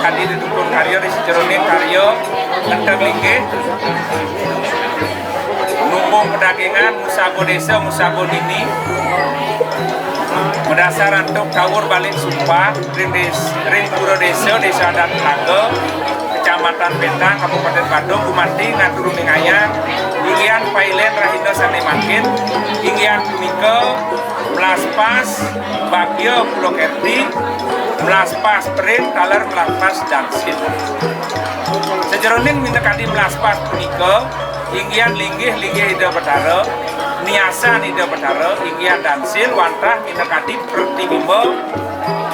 kadi didukung karya di sejeroning karya Enteng Linggih Numbung Pedagangan Musabo Desa Musabo Dini berdasar untuk kawur balik sumpah ring pura desa adat Telaga Kecamatan Betang Kabupaten Badung Gumanti ngatur mingayang inggian pailen rahina sane makin inggian punika melaspas bagio Pulau Kerti melaspas perin taler melaspas dansil sejeroning minekadi melaspas punika inggian linggih ida betara niasa ida betara inggian dansil wantah minekadi pertibimbo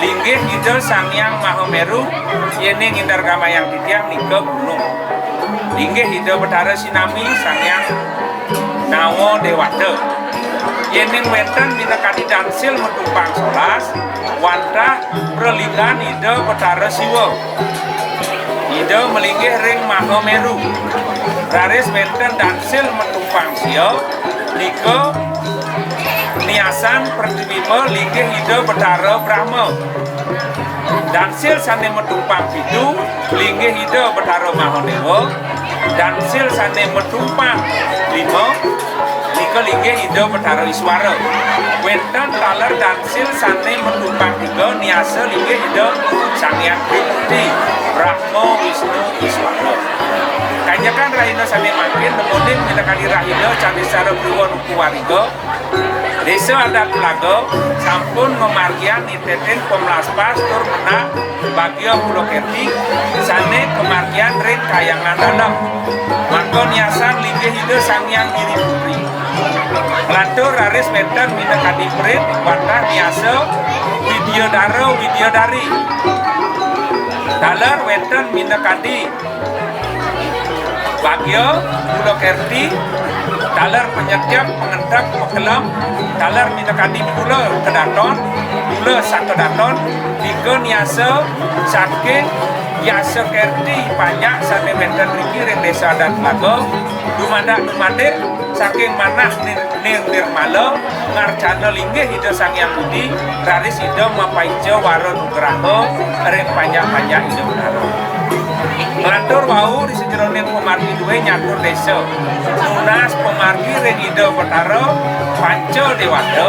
linggih ida Sangyang Mahameru yene ngindar gamayang titiang nika gunung linggih ida betara sinami Sangyang Nawo Dewata yening wetan minekadi dansil metumpang solas wantah perlingan ida betara siwa ida melinggih ring Mahameru raris wenten dansil metumpang sio nika niasan pertibima linggih ida betara Brahma dansil sane metumpang pitu linggih ida betara Mahadewa dansil sane metumpang lima nika linggih ida betara Iswara wenten taler dansil sane metumpang tiga niasa linggih ida Sangyang Trimurti Brahma Wisnu Iswara kanjakan rahina sane makin nemuning minakali rahina Candisara Priwa Nuku Wariga Desa Adat Telaga sampun memargian niteten pemelaspas tur menak bagio Pulau Kerti sane kemargian ring kayangan dalam maka niasan linggih ida Sangyang Giri Putri Latur raris wenten minakadi perit wantah niasa Widyodari dalar wenten minakadi bagio Pulau Kerti dalar penyetiap pengendak pekelam dalar minakadi pula kedaton pula sakedaton tiga niasa saking Yasa Kerti banyak sane wenten riki ring desa adat Telaga dumadak saking manah nirmala ngarcana linggih ida Sangyang Budi raris ida mapaijo waro nugraha ring panjang-panjang ida betara ngatur wau di sejeroning pemargi duwe nyatur desa nunas pemargi ring ida betara Panca Dewata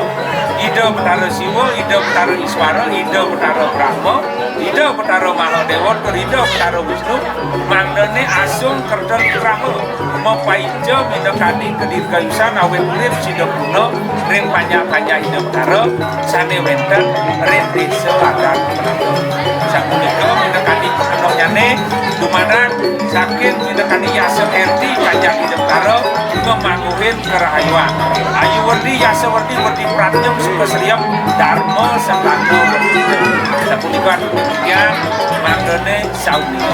ida betara Siwa ida betara Iswara ida betara Brahma ida betara Mahadewa tur ida betara Wisnu mangne asung kerton Brahma mapaijo minekadi kedirgayusan awet urip sida kuna ring panjang-panjang ida betara sane wenten ring desa adat Telaga sapunika minekadi kenonyane dumadak saking minekadi Yasa Kerti kanjang ida betara ngemanguhin kerahayuan ayu werdi Yasa werdi pratnyam sukasriam dharma sakana sapunika demikian manggone sauni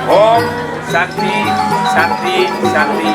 Om Santi Santi Santi